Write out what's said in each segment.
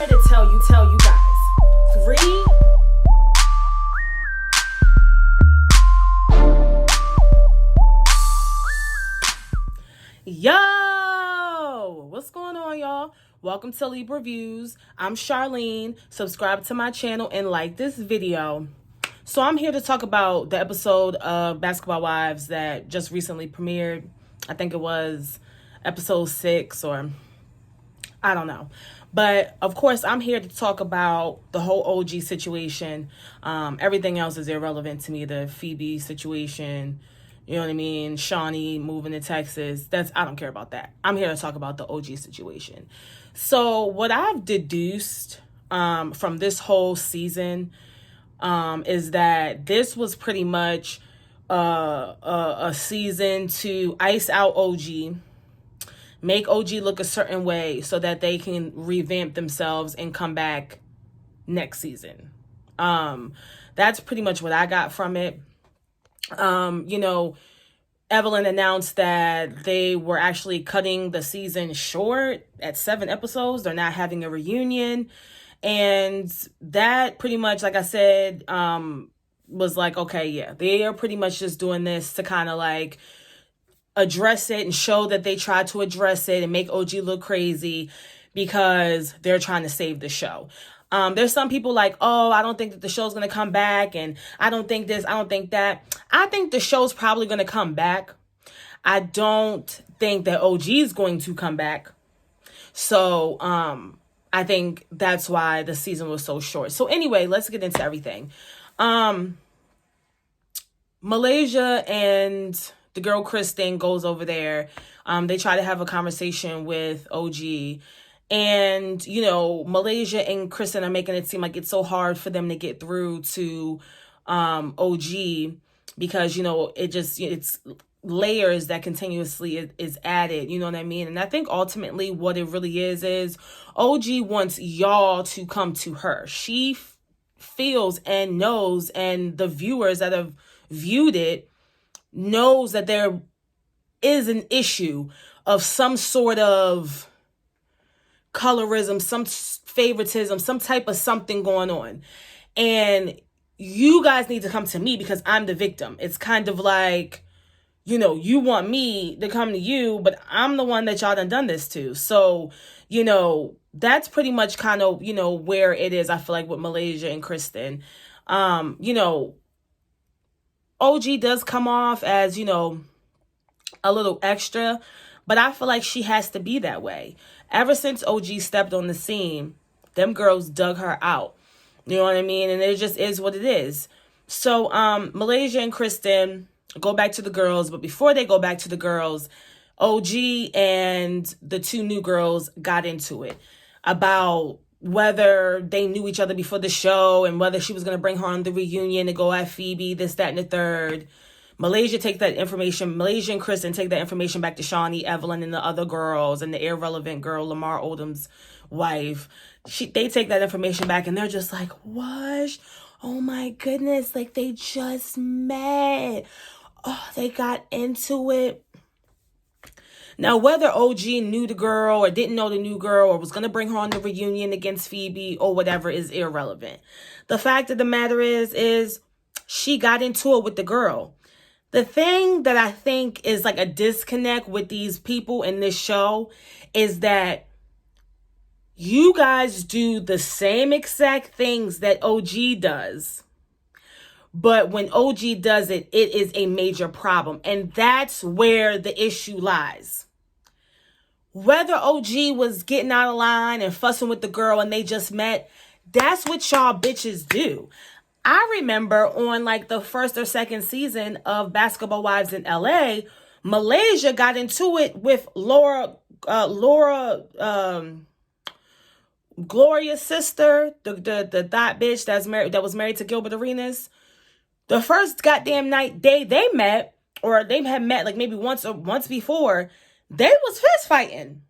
I'm here to tell you guys. 3. Yo! What's going on, y'all? Welcome to Libra Views. I'm Charlene. Subscribe to my channel and like this video. So I'm here to talk about the episode of Basketball Wives that just recently premiered. I think it was episode 6 or I don't know. But of course, I'm here to talk about the whole OG situation. Everything else is irrelevant to me. The Phoebe situation, you know what I mean? Shawnee moving to Texas. I don't care about that. I'm here to talk about the OG situation. So what I've deduced from this whole season is that this was pretty much a season to ice out OG, make OG look a certain way so that they can revamp themselves and come back next season. That's pretty much what I got from it. Evelyn announced that they were actually cutting the season short at 7 episodes. They're not having a reunion. And that pretty much, like I said, was like, okay, yeah, they are pretty much just doing this to kind of like address it and show that they tried to address it and make OG look crazy because they're trying to save the show. There's some people like, oh, I don't think that the show's going to come back, and I don't think this, I don't think that. I think the show's probably going to come back. I don't think that OG is going to come back. So I think that's why the season was so short. So anyway, let's get into everything. Malaysia and the girl Kristen goes over there. They try to have a conversation with OG. And, Malaysia and Kristen are making it seem like it's so hard for them to get through to OG because, it's layers that continuously is added. You know what I mean? And I think ultimately what it really is OG wants y'all to come to her. She feels and knows, and the viewers that have viewed it knows that there is an issue of some sort of colorism, some favoritism, some type of something going on. And you guys need to come to me because I'm the victim. It's kind of like, you want me to come to you, but I'm the one that y'all done this to. So, that's pretty much kind of, where it is, I feel like, with Malaysia and Kristen. OG does come off as, a little extra, but I feel like she has to be that way. Ever since OG stepped on the scene, them girls dug her out. You know what I mean? And it just is what it is. So Malaysia and Kristen go back to the girls, but before they go back to the girls, OG and the 2 new girls got into it about whether they knew each other before the show and whether she was going to bring her on the reunion to go at Phoebe, this, that, and the third. Malaysia and Kristen take that information back to Shawnee, Evelyn, and the other girls, and the irrelevant girl, Lamar Odom's wife. They take that information back, and they're just like, what? Oh my goodness, like they just met. Oh, they got into it. Now, whether OG knew the girl or didn't know the new girl or was going to bring her on the reunion against Phoebe or whatever is irrelevant. The fact of the matter is she got into it with the girl. The thing that I think is like a disconnect with these people in this show is that you guys do the same exact things that OG does. But when OG does it, it is a major problem. And that's where the issue lies. Whether OG was getting out of line and fussing with the girl and they just met, that's what y'all bitches do. I remember on like the first or second season of Basketball Wives in LA, Malaysia got into it with Gloria's sister, the thought bitch that was married to Gilbert Arenas. The first goddamn night they met, or they had met like maybe once before, they was fist fighting.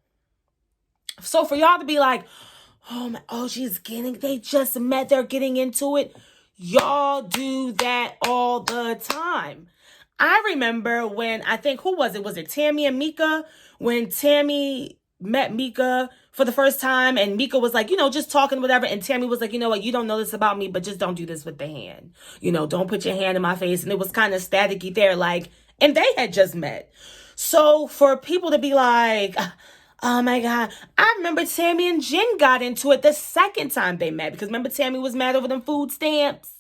So for y'all to be like, oh my, they just met, they're getting into it. Y'all do that all the time. I remember when, I think, who was it? Was it Tammy and Mika? When Tammy met Mika for the first time, and Mika was like, just talking, whatever, and Tammy was like, you know what, you don't know this about me, but just don't do this with the hand. Don't put your hand in my face. And it was kind of staticky there, like, and they had just met. So for people to be like, oh my God, I remember Tammy and Jen got into it the second time they met, because remember Tammy was mad over them food stamps?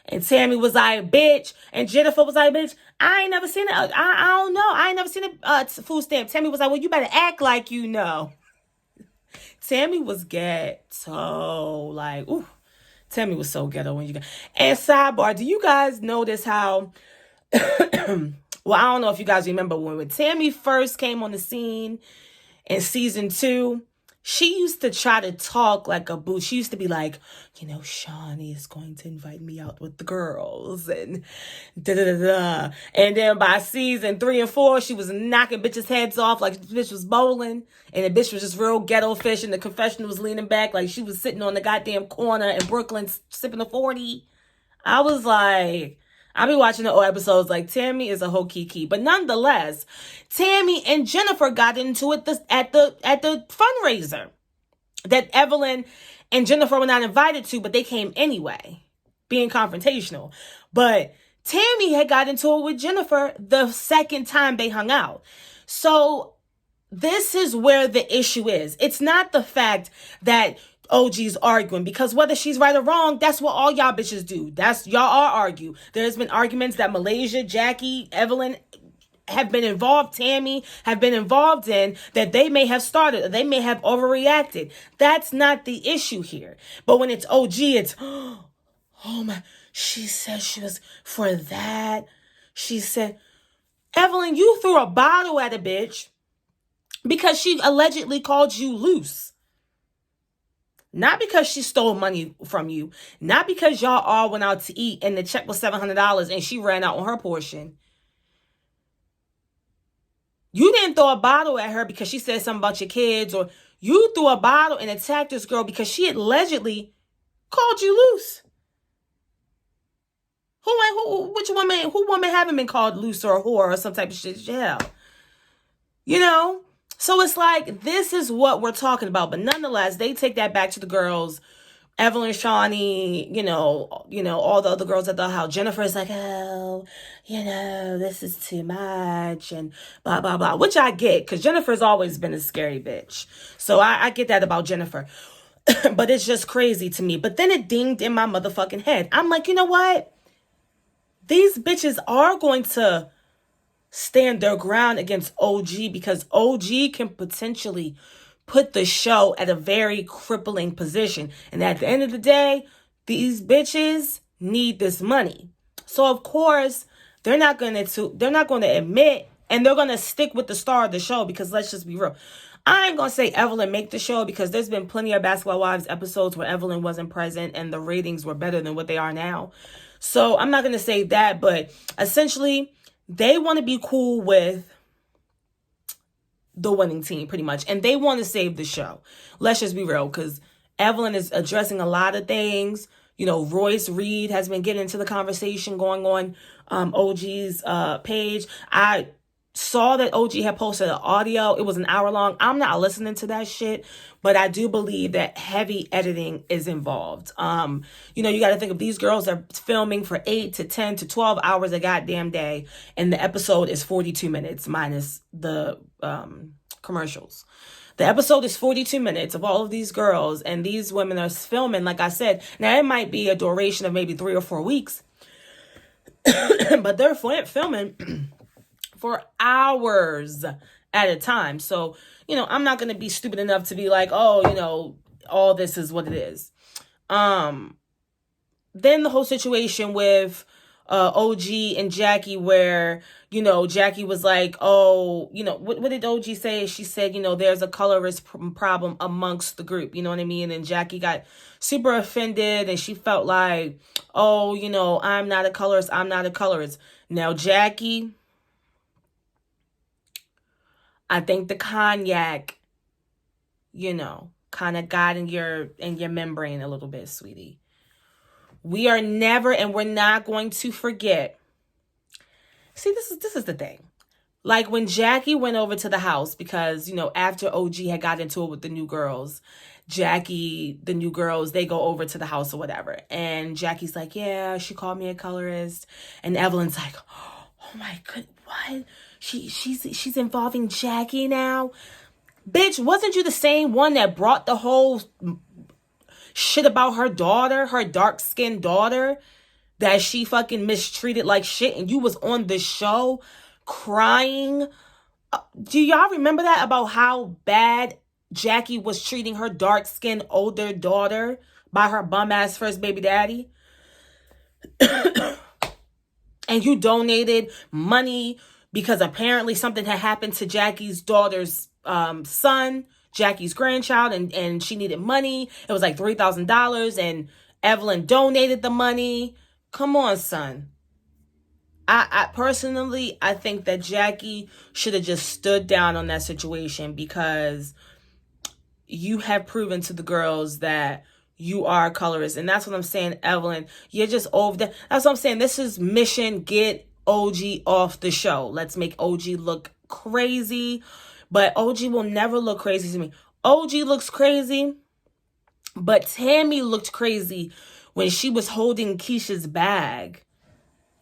And Tammy was like, bitch. And Jennifer was like, bitch, I ain't never seen it. I don't know. I ain't never seen a food stamp. Tammy was like, well, you better act like you know. Tammy was ghetto. Like, ooh. Tammy was so ghetto when you got. And sidebar, do you guys notice how... well, I don't know if you guys remember when Tammy first came on the scene in season 2, she used to try to talk like a boo. She used to be like, Shawnee is going to invite me out with the girls and da-da-da-da. And then by season 3 and 4, she was knocking bitches' heads off like the bitch was bowling. And the bitch was just real ghetto fish, and the confessional was leaning back like she was sitting on the goddamn corner in Brooklyn sipping a 40. I was like... I'll be watching the old episodes like Tammy is a whole kiki. But nonetheless, Tammy and Jennifer got into it at the fundraiser that Evelyn and Jennifer were not invited to, but they came anyway, being confrontational. But Tammy had got into it with Jennifer the second time they hung out. So this is where the issue is. It's not the fact that OG's arguing, because whether she's right or wrong, that's what all y'all bitches do. Y'all all argue. There's been arguments that Malaysia, Jackie, Evelyn have been involved, Tammy have been involved in, that they may have started or they may have overreacted. That's not the issue here. But when it's OG, it's, oh my, she said she was for that. She said, Evelyn, you threw a bottle at a bitch because she allegedly called you loose. Not because she stole money from you. Not because y'all all went out to eat and the check was $700 and she ran out on her portion. You didn't throw a bottle at her because she said something about your kids, or you threw a bottle and attacked this girl because she allegedly called you loose. Which woman haven't been called loose or a whore or some type of shit? Yeah. So it's like, this is what we're talking about. But nonetheless, they take that back to the girls. Evelyn, Shawnee, all the other girls at the house. Jennifer's like, oh, this is too much and blah, blah, blah. Which I get, because Jennifer's always been a scary bitch. So I get that about Jennifer. But it's just crazy to me. But then it dinged in my motherfucking head. I'm like, you know what? These bitches are going to stand their ground against OG, because OG can potentially put the show at a very crippling position. And at the end of the day, these bitches need this money. So of course, they're not going to admit, and they're going to stick with the star of the show, because let's just be real. I ain't going to say Evelyn make the show, because there's been plenty of Basketball Wives episodes where Evelyn wasn't present and the ratings were better than what they are now. So I'm not going to say that, but essentially, they want to be cool with the winning team, pretty much. And they want to save the show. Let's just be real, because Evelyn is addressing a lot of things. Royce Reed has been getting into the conversation going on OG's page. I saw that OG had posted an audio. It was an hour long. I'm not listening to that shit, but I do believe that heavy editing is involved. You got to think of, these girls are filming for 8 to 10 to 12 hours a goddamn day, and the episode is 42 minutes minus the commercials. The episode is 42 minutes of all of these girls, and these women are filming, like I said. Now, it might be a duration of maybe 3 or 4 weeks, but they're filming for hours at a time. So, I'm not going to be stupid enough to be like, oh, all this is what it is. Then the whole situation with OG and Jackie, where, Jackie was like, oh, what did OG say? She said, there's a colorist problem amongst the group, you know what I mean? And Jackie got super offended, and she felt like, oh, I'm not a colorist. Now, Jackie, I think the cognac, kind of got in your membrane a little bit, sweetie. We are never, and we're not going to forget. See, this is the thing. Like when Jackie went over to the house because, after OG had got into it with the new girls, the new girls, they go over to the house or whatever. And Jackie's like, yeah, she called me a colorist. And Evelyn's like, oh my god, what? She's involving Jackie now? Bitch, wasn't you the same one that brought the whole shit about her daughter, her dark-skinned daughter, that she fucking mistreated like shit, and you was on the show crying? Do y'all remember that, about how bad Jackie was treating her dark-skinned older daughter by her bum-ass first baby daddy? And you donated money because apparently something had happened to Jackie's daughter's son, Jackie's grandchild, and she needed money. It was like $3,000, and Evelyn donated the money. Come on, son. I personally, I think that Jackie should have just stood down on that situation, because you have proven to the girls that you are a colorist. And that's what I'm saying, Evelyn. You're just over there. That's what I'm saying. This is mission get OG off the show. Let's make OG look crazy. But OG will never look crazy to me. OG looks crazy, but Tammy looked crazy when she was holding Keisha's bag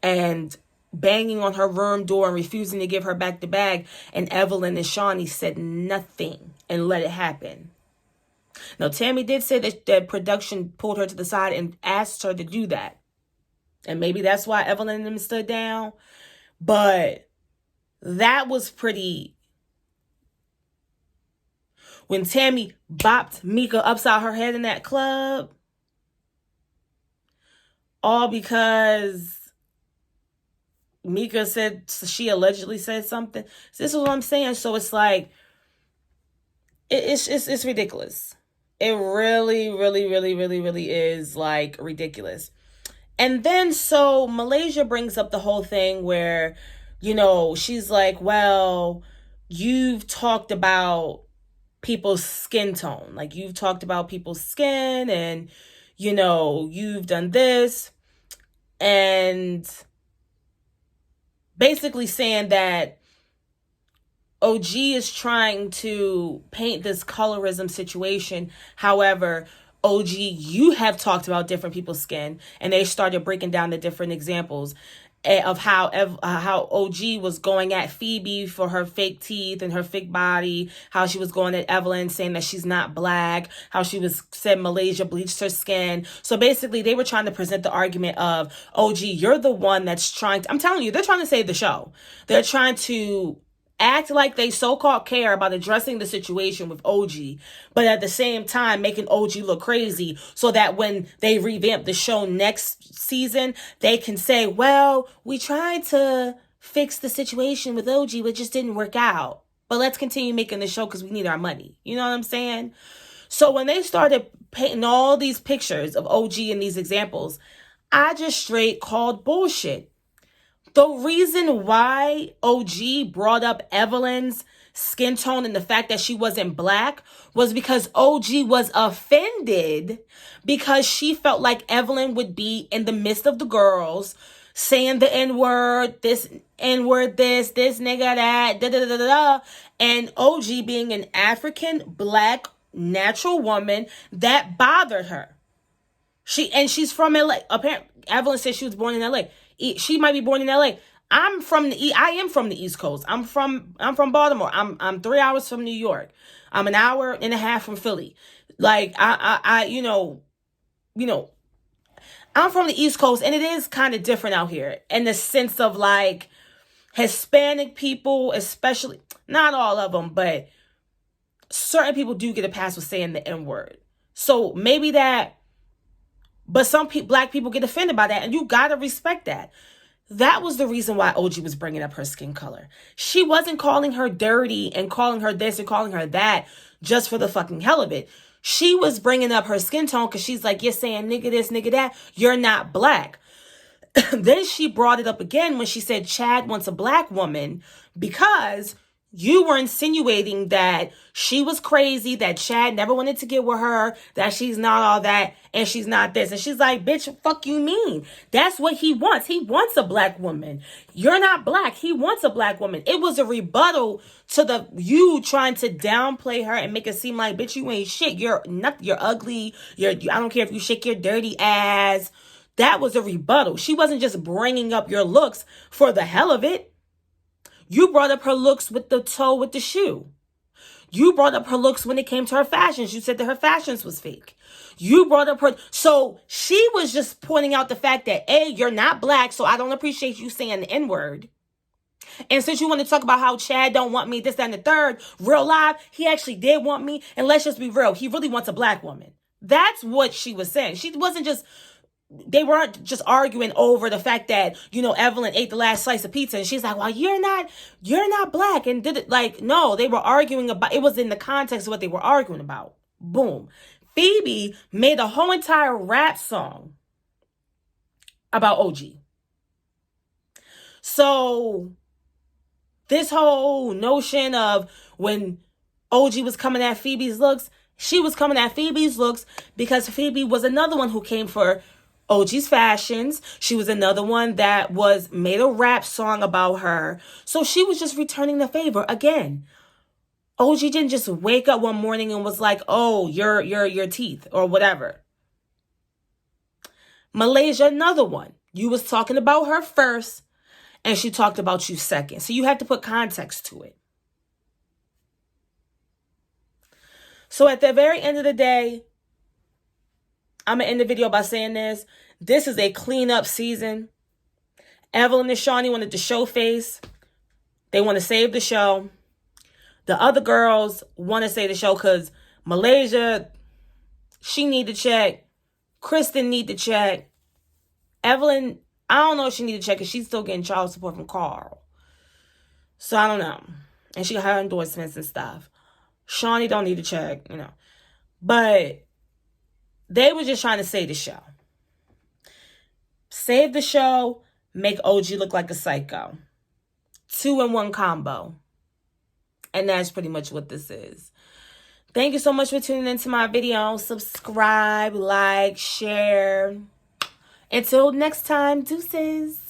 and banging on her room door and refusing to give her back the bag. And Evelyn and Shawnee said nothing and let it happen. Now, Tammy did say that production pulled her to the side and asked her to do that. And maybe that's why Evelyn and them stood down. But that was pretty... When Tammy bopped Mika upside her head in that club, all because Mika said, she allegedly said something. This is what I'm saying. So it's like, it's ridiculous. It really, really, really, really, really is like ridiculous. And then so Malaysia brings up the whole thing where, she's like, well, you've talked about people's skin tone. Like, you've talked about people's skin and, you've done this. And basically saying that OG is trying to paint this colorism situation. However, OG, you have talked about different people's skin, and they started breaking down the different examples of how OG was going at Phoebe for her fake teeth and her fake body, how she was going at Evelyn saying that she's not black, how said Malaysia bleached her skin. So basically they were trying to present the argument of, OG, you're the one that's I'm telling you, they're trying to save the show. They're trying to act like they so-called care about addressing the situation with OG, but at the same time making OG look crazy, so that when they revamp the show next season, they can say, well, we tried to fix the situation with OG, but it just didn't work out. But let's continue making the show because we need our money. You know what I'm saying? So when they started painting all these pictures of OG in these examples, I just straight called bullshit. The reason why OG brought up Evelyn's skin tone and the fact that she wasn't black was because OG was offended because she felt like Evelyn would be in the midst of the girls saying the N-word, this N-word, this nigga, that, da-da-da-da-da. And OG being an African black natural woman, that bothered her. She's from LA. Apparently, Evelyn said she was born in LA. She might be born in LA. I am from the East Coast. I'm from Baltimore. I'm 3 hours from New York. I'm an hour and a half from Philly. Like I'm from the East Coast, and it is kind of different out here in the sense of like Hispanic people, especially, not all of them, but certain people do get a pass with saying the N-word. So maybe that. But some black people get offended by that, and you gotta respect that. That was the reason why OG was bringing up her skin color. She wasn't calling her dirty and calling her this and calling her that just for the fucking hell of it. She was bringing up her skin tone because she's like, you're saying nigga this, nigga that. You're not black. Then she brought it up again when she said Chad wants a black woman because You were insinuating that she was crazy, that Chad never wanted to get with her, that she's not all that, and she's not this. And she's like, bitch, fuck you mean? That's what he wants. He wants a black woman. You're not black. He wants a black woman. It was a rebuttal to you trying to downplay her and make it seem like, bitch, you ain't shit. You're ugly. I don't care if you shake your dirty ass. That was a rebuttal. She wasn't just bringing up your looks for the hell of it. You brought up her looks with the toe with the shoe. You brought up her looks when it came to her fashions. You said that her fashions was fake. You brought up her. So she was just pointing out the fact that, A, you're not black, so I don't appreciate you saying the N-word. And since you want to talk about how Chad don't want me, this, that, and the third, real live, he actually did want me. And let's just be real. He really wants a black woman. That's what she was saying. She wasn't just... They weren't just arguing over the fact that, Evelyn ate the last slice of pizza and she's like, well, you're not black. And did it like, no, they were arguing about, it was in the context of what they were arguing about. Boom. Phoebe made a whole entire rap song about OG. So this whole notion of when OG was coming at Phoebe's looks, she was coming at Phoebe's looks because Phoebe was another one who came for OG's fashions. She was another one that made a rap song about her. So she was just returning the favor. Again, OG didn't just wake up one morning and was like, oh, your teeth or whatever. Malaysia, another one. You was talking about her first and she talked about you second. So you have to put context to it. So at the very end of the day, I'm going to end the video by saying this. This is a cleanup season. Evelyn and Shawnee wanted to show face. They want to save the show. The other girls want to save the show because Malaysia, she need to check. Kristen need to check. Evelyn, I don't know if she need to check because she's still getting child support from Carl. So I don't know. And she got her endorsements and stuff. Shawnee don't need to check, But they were just trying to save the show. Save the show, make OG look like a psycho. 2-in-1 combo. And that's pretty much what this is. Thank you so much for tuning into my video. Subscribe, like, share. Until next time, deuces.